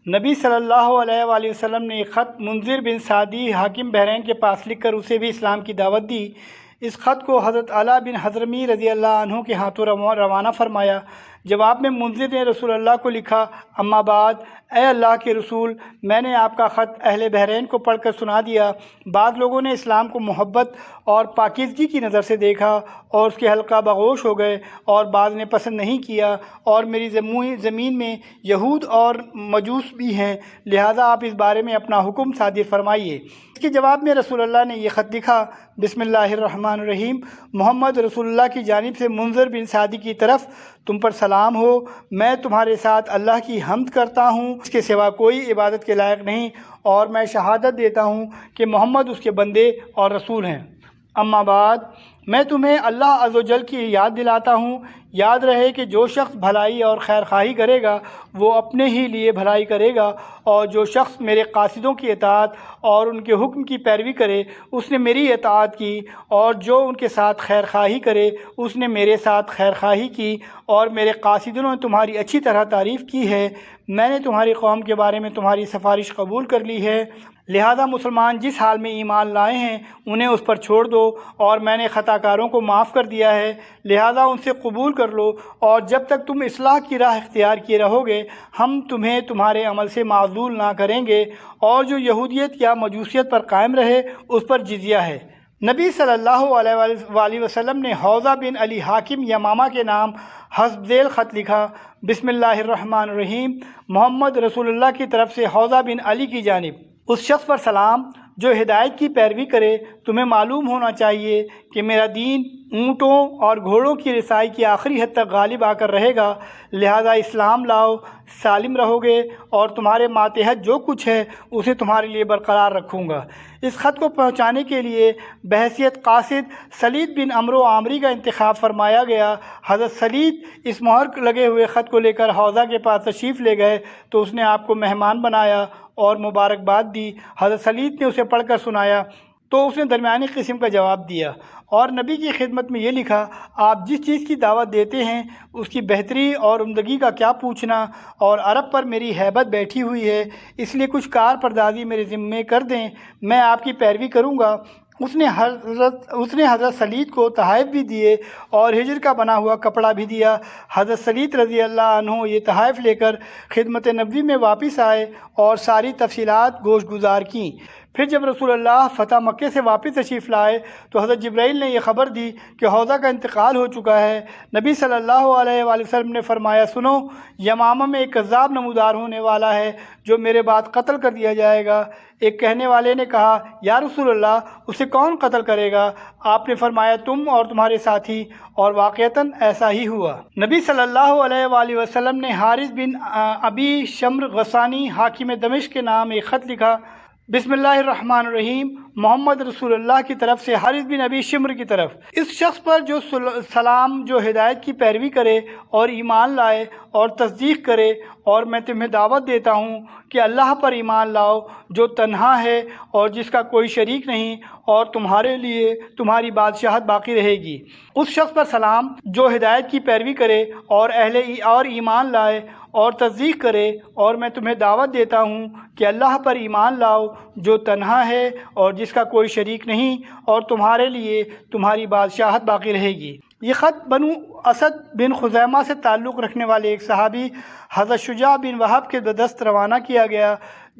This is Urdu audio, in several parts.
نبی صلی اللہ علیہ وآلہ وسلم نے ایک خط منذر بن سعدی حاکم بحرین کے پاس لکھ کر اسے بھی اسلام کی دعوت دی۔ اس خط کو حضرت علا بن حضرمی رضی اللہ عنہ کے ہاتھوں روانہ فرمایا۔ جواب میں منذر نے رسول اللہ کو لکھا، اما بعد، اے اللہ کے رسول، میں نے آپ کا خط اہل بحرین کو پڑھ کر سنا دیا۔ بعض لوگوں نے اسلام کو محبت اور پاکیزگی کی نظر سے دیکھا اور اس کے حلقہ بغوش ہو گئے، اور بعض نے پسند نہیں کیا، اور میری زمین میں یہود اور مجوس بھی ہیں، لہٰذا آپ اس بارے میں اپنا حکم صادر فرمائیے۔ اس کے جواب میں رسول اللہ نے یہ خط لکھا، بسم اللہ الرحمن الرحیم، محمد رسول اللہ کی جانب سے منذر بن سعدی کی طرف تم پر سلام ہو۔ میں تمہارے ساتھ اللہ کی حمد کرتا ہوں، اس کے سوا کوئی عبادت کے لائق نہیں، اور میں شہادت دیتا ہوں کہ محمد اس کے بندے اور رسول ہیں۔ اما بعد، میں تمہیں اللہ عز و جل کی یاد دلاتا ہوں۔ یاد رہے کہ جو شخص بھلائی اور خیر خواہی کرے گا وہ اپنے ہی لیے بھلائی کرے گا، اور جو شخص میرے قاصدوں کی اطاعت اور ان کے حکم کی پیروی کرے اس نے میری اطاعت کی، اور جو ان کے ساتھ خیر خواہی کرے اس نے میرے ساتھ خیر خواہی کی، اور میرے قاصدوں نے تمہاری اچھی طرح تعریف کی ہے۔ میں نے تمہاری قوم کے بارے میں تمہاری سفارش قبول کر لی ہے، لہذا مسلمان جس حال میں ایمان لائے ہیں انہیں اس پر چھوڑ دو، اور میں نے خطا کاروں کو معاف کر دیا ہے، لہذا ان سے قبول کر لو، اور جب تک تم اصلاح کی راہ اختیار کیے رہو گے ہم تمہیں تمہارے عمل سے معزول نہ کریں گے، اور جو یہودیت یا مجوسیت پر قائم رہے اس پر جزیہ ہے۔ نبی صلی اللہ علیہ وآلہ وسلم نے حوضہ بن علی حاکم یمامہ کے نام حسب ذیل خط لکھا، بسم اللہ الرحمن الرحیم، محمد رسول اللہ کی طرف سے حوضہ بن علی کی جانب۔ اس شخص پر سلام جو ہدایت کی پیروی کرے۔ تمہیں معلوم ہونا چاہیے کہ میرا دین اونٹوں اور گھوڑوں کی رسائی کی آخری حد تک غالب آ کر رہے گا، لہذا اسلام لاؤ، سالم رہو گے، اور تمہارے ماتحت جو کچھ ہے اسے تمہارے لیے برقرار رکھوں گا۔ اس خط کو پہنچانے کے لیے بحیثیت قاصد سلید بن عمرو عامری کا انتخاب فرمایا گیا۔ حضرت سلید اس مہر لگے ہوئے خط کو لے کر حوضہ کے پاس تشریف لے گئے تو اس نے آپ کو مہمان بنایا اور مبارکباد دی۔ حضرت سلید نے اسے پڑھ کر سنایا تو اس نے درمیانی قسم کا جواب دیا اور نبی کی خدمت میں یہ لکھا، آپ جس چیز کی دعوت دیتے ہیں اس کی بہتری اور عمدگی کا کیا پوچھنا، اور عرب پر میری ہیبت بیٹھی ہوئی ہے، اس لیے کچھ کار پردازی میرے ذمے کر دیں، میں آپ کی پیروی کروں گا۔ اس نے حضرت سلید کو تحائف بھی دیے اور ہجر کا بنا ہوا کپڑا بھی دیا۔ حضرت سلید رضی اللہ عنہ یہ تحائف لے کر خدمت نبوی میں واپس آئے اور ساری تفصیلات گوش گزار کیں۔ پھر جب رسول اللہ فتح مکہ سے واپس تشریف لائے تو حضرت جبرائیل نے یہ خبر دی کہ حوضہ کا انتقال ہو چکا ہے۔ نبی صلی اللہ علیہ وآلہ وسلم نے فرمایا، سنو، یمامہ میں ایک کذاب نمودار ہونے والا ہے جو میرے بعد قتل کر دیا جائے گا۔ ایک کہنے والے نے کہا، یا رسول اللہ، اسے کون قتل کرے گا؟ آپ نے فرمایا، تم اور تمہارے ساتھی، اور واقعتاً ایسا ہی ہوا۔ نبی صلی اللہ علیہ وآلہ وسلم نے حارث بن ابی شمر غسانی حاکم دمشق کے نام ایک خط لکھا، بسم اللہ الرحمن الرحیم، محمد رسول اللہ کی طرف سے حارث بن ابی شمر کی طرف۔ اس شخص پر جو سلام جو ہدایت کی پیروی کرے اور ایمان لائے اور تصدیق کرے، اور میں تمہیں دعوت دیتا ہوں کہ اللہ پر ایمان لاؤ جو تنہا ہے اور جس کا کوئی شریک نہیں، اور تمہارے لیے تمہاری بادشاہت باقی رہے گی۔ اس شخص پر سلام جو ہدایت کی پیروی کرے اور ایمان لائے اور تصدیق کرے، اور میں تمہیں دعوت دیتا ہوں کہ اللہ پر ایمان لاؤ جو تنہا ہے اور جس کا کوئی شریک نہیں، اور تمہارے لیے تمہاری بادشاہت باقی رہے گی۔ یہ خط بنو اسد بن خزیمہ سے تعلق رکھنے والے ایک صحابی حضرت شجاع بن وہب کے دست روانہ کیا گیا۔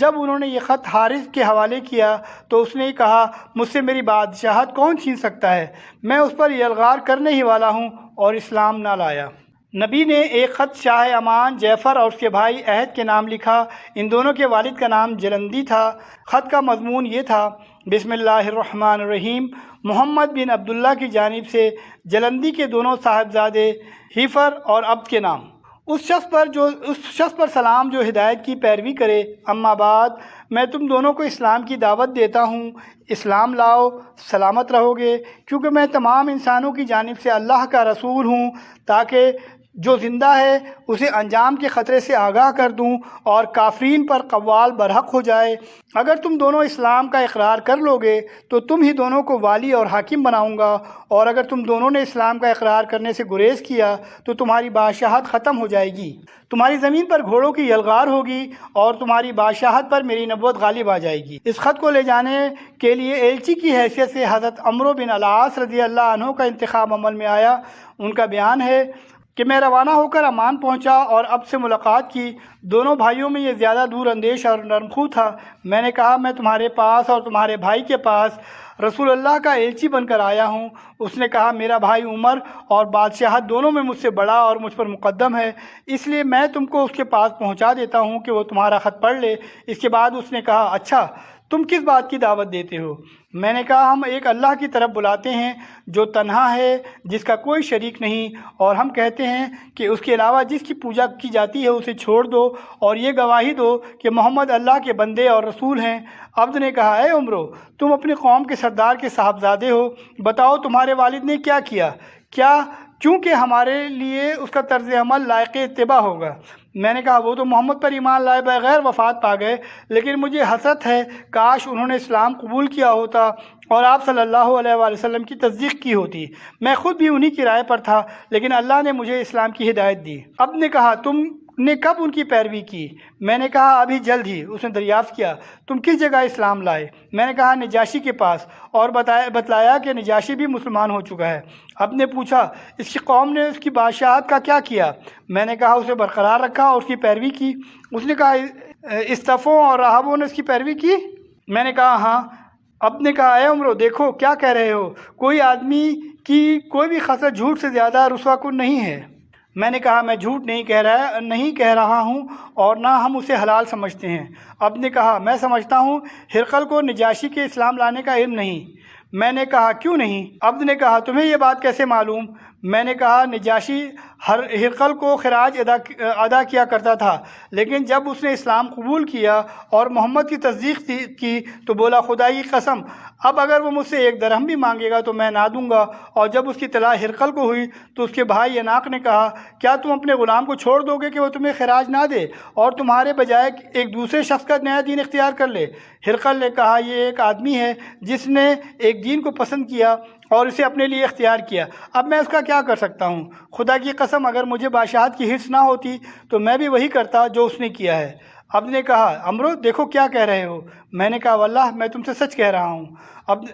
جب انہوں نے یہ خط حارث کے حوالے کیا تو اس نے کہا، مجھ سے میری بادشاہت کون چھین سکتا ہے؟ میں اس پر یلغار کرنے ہی والا ہوں اور اسلام نہ لایا۔ نبی نے ایک خط شاہ امان جعفر اور اس کے بھائی عہد کے نام لکھا۔ ان دونوں کے والد کا نام جلندی تھا۔ خط کا مضمون یہ تھا، بسم اللہ الرحمن الرحیم، محمد بن عبداللہ کی جانب سے جلندی کے دونوں صاحبزادے ہیفر اور عبد کے نام۔ اس شخص پر سلام جو ہدایت کی پیروی کرے، اما بعد، میں تم دونوں کو اسلام کی دعوت دیتا ہوں، اسلام لاؤ، سلامت رہو گے، کیونکہ میں تمام انسانوں کی جانب سے اللہ کا رسول ہوں، تاکہ جو زندہ ہے اسے انجام کے خطرے سے آگاہ کر دوں اور کافرین پر قوال برحق ہو جائے۔ اگر تم دونوں اسلام کا اقرار کر لو گے تو تم ہی دونوں کو والی اور حاکم بناؤں گا، اور اگر تم دونوں نے اسلام کا اقرار کرنے سے گریز کیا تو تمہاری بادشاہت ختم ہو جائے گی، تمہاری زمین پر گھوڑوں کی یلغار ہوگی اور تمہاری بادشاہت پر میری نبوت غالب آ جائے گی۔ اس خط کو لے جانے کے لیے ایلچی کی حیثیت سے حضرت عمرو بن العاص رضی اللہ عنہ کا انتخاب عمل میں آیا۔ ان کا بیان ہے کہ میں روانہ ہو کر عمان پہنچا اور اب سے ملاقات کی۔ دونوں بھائیوں میں یہ زیادہ دور اندیش اور نرم تھا۔ میں نے کہا میں تمہارے پاس اور تمہارے بھائی کے پاس رسول اللہ کا ایلچی بن کر آیا ہوں۔ اس نے کہا میرا بھائی عمر اور بادشاہت دونوں میں مجھ سے بڑا اور مجھ پر مقدم ہے، اس لیے میں تم کو اس کے پاس پہنچا دیتا ہوں کہ وہ تمہارا خط پڑھ لے۔ اس کے بعد اس نے کہا اچھا تم کس بات کی دعوت دیتے ہو؟ میں نے کہا ہم ایک اللہ کی طرف بلاتے ہیں جو تنہا ہے، جس کا کوئی شریک نہیں، اور ہم کہتے ہیں کہ اس کے علاوہ جس کی پوجا کی جاتی ہے اسے چھوڑ دو، اور یہ گواہی دو کہ محمد اللہ کے بندے اور رسول ہیں۔ عبد نے کہا اے عمرو تم اپنی قوم کے سردار کے صاحبزادے ہو، بتاؤ تمہارے والد نے کیا کیا؟ کیونکہ ہمارے لیے اس کا طرز عمل لائق اتباع ہوگا۔ میں نے کہا وہ تو محمد پر ایمان لائے بغیر وفات پا گئے، لیکن مجھے حسرت ہے کاش انہوں نے اسلام قبول کیا ہوتا اور آپ صلی اللہ علیہ وآلہ وسلم کی تصدیق کی ہوتی۔ میں خود بھی انہی کی رائے پر تھا، لیکن اللہ نے مجھے اسلام کی ہدایت دی۔ اب نے کہا تم نے کب ان کی پیروی کی؟ میں نے کہا ابھی جلد ہی۔ اس نے دریافت کیا تم کس جگہ اسلام لائے؟ میں نے کہا نجاشی کے پاس، اور بتلایا کہ نجاشی بھی مسلمان ہو چکا ہے۔ اب نے پوچھا اس کی قوم نے اس کی بادشاہت کا کیا کیا؟ میں نے کہا اسے برقرار رکھا اور اس کی پیروی کی۔ اس نے کہا استفوں اور راہبوں نے اس کی پیروی کی؟ میں نے کہا ہاں۔ اب نے کہا اے عمرو دیکھو کیا کہہ رہے ہو، کوئی آدمی کی کوئی بھی خصلت جھوٹ سے زیادہ رسوا کن نہیں ہے۔ میں نے کہا میں جھوٹ نہیں کہہ رہا ہوں اور نہ ہم اسے حلال سمجھتے ہیں۔ اب نے کہا میں سمجھتا ہوں ہرقل کو نجاشی کے اسلام لانے کا علم نہیں۔ میں نے کہا کیوں نہیں؟ عبد نے کہا تمہیں یہ بات کیسے معلوم؟ میں نے کہا نجاشی ہرقل کو خراج ادا کیا کرتا تھا، لیکن جب اس نے اسلام قبول کیا اور محمد کی تصدیق کی تو بولا خدا کی قسم اب اگر وہ مجھ سے 1 درہم بھی مانگے گا تو میں نہ دوں گا۔ اور جب اس کی اطلاع ہرقل کو ہوئی تو اس کے بھائی یناق نے کہا کیا تم اپنے غلام کو چھوڑ دو گے کہ وہ تمہیں خراج نہ دے اور تمہارے بجائے ایک دوسرے شخص کا نیا دین اختیار کر لے؟ ہرقل نے کہا یہ ایک آدمی ہے جس نے ایک دین کو پسند کیا اور اسے اپنے لیے اختیار کیا، اب میں اس کا کیا کر سکتا ہوں؟ خدا کی قسم اگر مجھے بادشاہت کی حرص نہ ہوتی تو میں بھی وہی کرتا جو اس نے کیا ہے۔ عبد نے کہا عمرو دیکھو کیا کہہ رہے ہو؟ میں نے کہا واللہ میں تم سے سچ کہہ رہا ہوں۔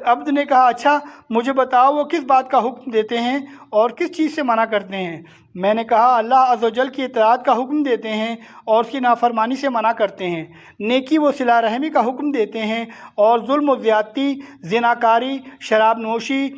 عبد نے کہا اچھا مجھے بتاؤ وہ کس بات کا حکم دیتے ہیں اور کس چیز سے منع کرتے ہیں؟ میں نے کہا اللہ عز و جل کی اطاعت کا حکم دیتے ہیں اور اس کی نافرمانی سے منع کرتے ہیں، نیکی و صلہ رحمی کا حکم دیتے ہیں اور ظلم و زیادتی، زناکاری، شراب نوشی،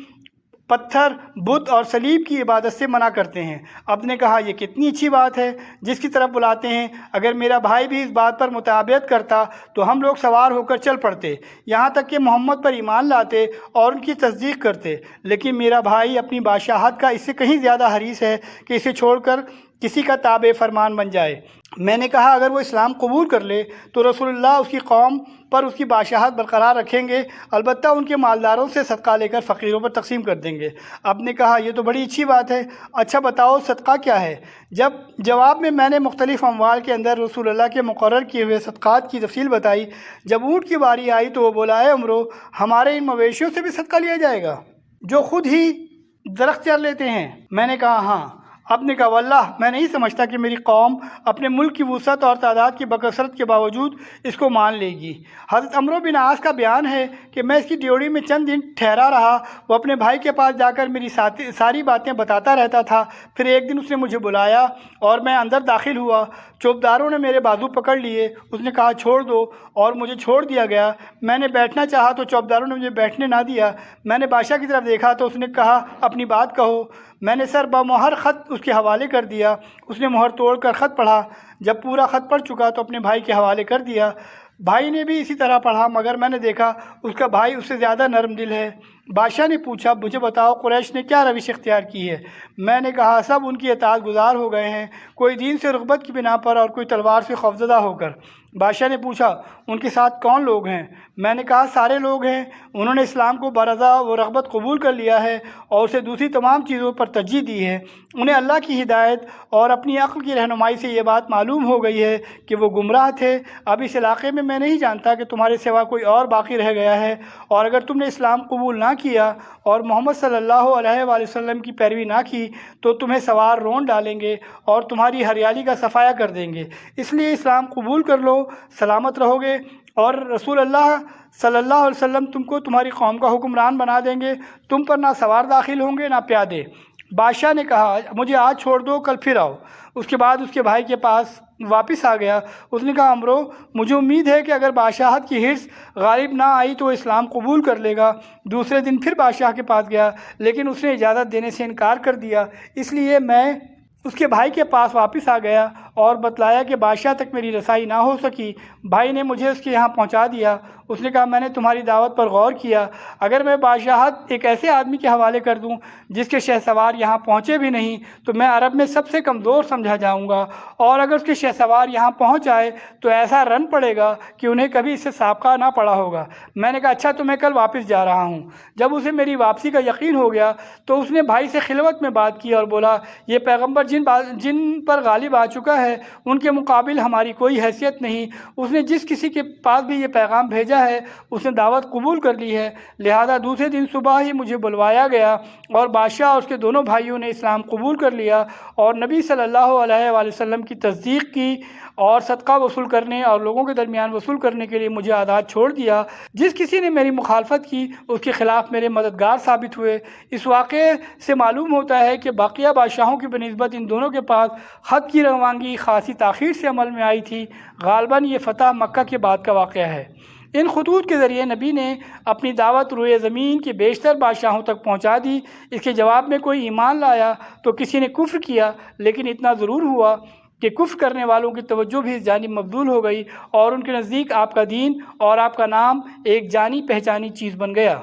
پتھر، بت اور صلیب کی عبادت سے منع کرتے ہیں۔ اب نے کہا یہ کتنی اچھی بات ہے جس کی طرف بلاتے ہیں، اگر میرا بھائی بھی اس بات پر مطابقت کرتا تو ہم لوگ سوار ہو کر چل پڑتے، یہاں تک کہ محمد پر ایمان لاتے اور ان کی تصدیق کرتے، لیکن میرا بھائی اپنی بادشاہت کا اس سے کہیں زیادہ حریص ہے کہ اسے چھوڑ کر کسی کا تابع فرمان بن جائے۔ میں نے کہا اگر وہ اسلام قبول کر لے تو رسول اللہ اس کی قوم پر اس کی بادشاہت برقرار رکھیں گے، البتہ ان کے مالداروں سے صدقہ لے کر فقیروں پر تقسیم کر دیں گے۔ اب نے کہا یہ تو بڑی اچھی بات ہے، اچھا بتاؤ صدقہ کیا ہے؟ جواب میں نے مختلف اموال کے اندر رسول اللہ کے مقرر کیے ہوئے صدقات کی تفصیل بتائی۔ جب اونٹ کی باری آئی تو وہ بولا اے عمرو ہمارے ان مویشیوں سے بھی صدقہ لیا جائے گا جو خود ہی درخت چر لیتے ہیں؟ میں نے کہا ہاں۔ اب نے کہا واللہ میں نہیں سمجھتا کہ میری قوم اپنے ملک کی وسعت اور تعداد کی بکثرت کے باوجود اس کو مان لے گی۔ حضرت عمرو بن عاص کا بیان ہے کہ میں اس کی ڈیوڑی میں چند دن ٹھہرا رہا، وہ اپنے بھائی کے پاس جا کر میری ساری باتیں بتاتا رہتا تھا۔ پھر ایک دن اس نے مجھے بلایا اور میں اندر داخل ہوا، چوبداروں نے میرے بازو پکڑ لیے، اس نے کہا چھوڑ دو اور مجھے چھوڑ دیا گیا۔ میں نے بیٹھنا چاہا تو چوبداروں نے مجھے بیٹھنے نہ دیا۔ میں نے بادشاہ کی طرف دیکھا تو اس نے کہا اپنی بات کہو۔ میں نے سر بمہر خط اس کے حوالے کر دیا، اس نے مہر توڑ کر خط پڑھا۔ جب پورا خط پڑھ چکا تو اپنے بھائی کے حوالے کر دیا۔ بھائی نے بھی اسی طرح پڑھا، مگر میں نے دیکھا اس کا بھائی اس سے زیادہ نرم دل ہے۔ بادشاہ نے پوچھا، مجھے بتاؤ قریش نے کیا روش اختیار کی ہے؟ میں نے کہا، سب ان کی اطاعت گزار ہو گئے ہیں، کوئی دین سے رغبت کی بنا پر اور کوئی تلوار سے خوفزدہ ہو کر۔ بادشاہ نے پوچھا، ان کے ساتھ کون لوگ ہیں؟ میں نے کہا، سارے لوگ ہیں، انہوں نے اسلام کو برضا و رغبت قبول کر لیا ہے اور اسے دوسری تمام چیزوں پر ترجیح دی ہے۔ انہیں اللہ کی ہدایت اور اپنی عقل کی رہنمائی سے یہ بات معلوم ہو گئی ہے کہ وہ گمراہ تھے۔ اب اس علاقے میں نہیں جانتا کہ تمہارے سوا کوئی اور باقی رہ گیا ہے، اور اگر تم نے اسلام قبول نہ کیا اور محمد صلی اللہ علیہ وآلہ وسلم کی پیروی نہ کی تو تمہیں سوار رون ڈالیں گے اور تمہاری ہریالی کا صفایا کر دیں گے۔ اس لیے اسلام قبول کر لو، سلامت رہو گے، اور رسول اللہ صلی اللہ علیہ وسلم تم کو تمہاری قوم کا حکمران بنا دیں گے۔ تم پر نہ سوار داخل ہوں گے نہ پیادے۔ بادشاہ نے کہا، مجھے آج چھوڑ دو، کل پھر آؤ۔ اس کے بعد اس کے بھائی کے پاس واپس آ گیا۔ اس نے کہا، امرو، مجھے امید ہے کہ اگر بادشاہت کی حرص غالب نہ آئی تو اسلام قبول کر لے گا۔ دوسرے دن پھر بادشاہ کے پاس گیا، لیکن اس نے اجازت دینے سے انکار کر دیا۔ اس لیے میں اس کے بھائی کے پاس واپس آ گیا اور بتلایا کہ بادشاہ تک میری رسائی نہ ہو سکی۔ بھائی نے مجھے اس کے یہاں پہنچا دیا۔ اس نے کہا، میں نے تمہاری دعوت پر غور کیا، اگر میں بادشاہت ایک ایسے آدمی کے حوالے کر دوں جس کے شہسوار یہاں پہنچے بھی نہیں تو میں عرب میں سب سے کمزور سمجھا جاؤں گا، اور اگر اس کے شہسوار یہاں پہنچ آئے تو ایسا رن پڑے گا کہ انہیں کبھی اس سے سابقہ نہ پڑا ہوگا۔ میں نے کہا، اچھا تو میں کل واپس جا رہا ہوں۔ جب اسے میری واپسی کا یقین ہو گیا تو اس نے بھائی سے خلوت میں بات کی اور بولا، یہ پیغمبر جن پر غالب آ چکا ہے ان کے مقابل ہماری کوئی حیثیت نہیں۔ اس نے جس کسی کے پاس بھی یہ پیغام بھیجا ہے اس نے دعوت قبول کر لی ہے، لہذا دوسرے دن صبح ہی مجھے بلوایا گیا اور بادشاہ اور اس کے دونوں بھائیوں نے اسلام قبول کر لیا اور نبی صلی اللہ علیہ وآلہ وسلم کی تصدیق کی اور صدقہ وصول کرنے اور لوگوں کے درمیان وصول کرنے کے لیے مجھے آزاد چھوڑ دیا۔ جس کسی نے میری مخالفت کی اس کے خلاف میرے مددگار ثابت ہوئے۔ اس واقعے سے معلوم ہوتا ہے کہ باقیہ بادشاہوں کی بنسبت ان دونوں کے پاس خط کی روانگی خاصی تاخیر سے عمل میں آئی تھی۔ غالباً یہ فتح مکہ کے بعد کا واقعہ ہے۔ ان خطوط کے ذریعے نبی نے اپنی دعوت روئے زمین کے بیشتر بادشاہوں تک پہنچا دی۔ اس کے جواب میں کوئی ایمان لایا تو کسی نے کفر کیا، لیکن اتنا ضرور ہوا کہ کفر کرنے والوں کی توجہ بھی اس جانب مبذول ہو گئی اور ان کے نزدیک آپ کا دین اور آپ کا نام ایک جانی پہچانی چیز بن گیا۔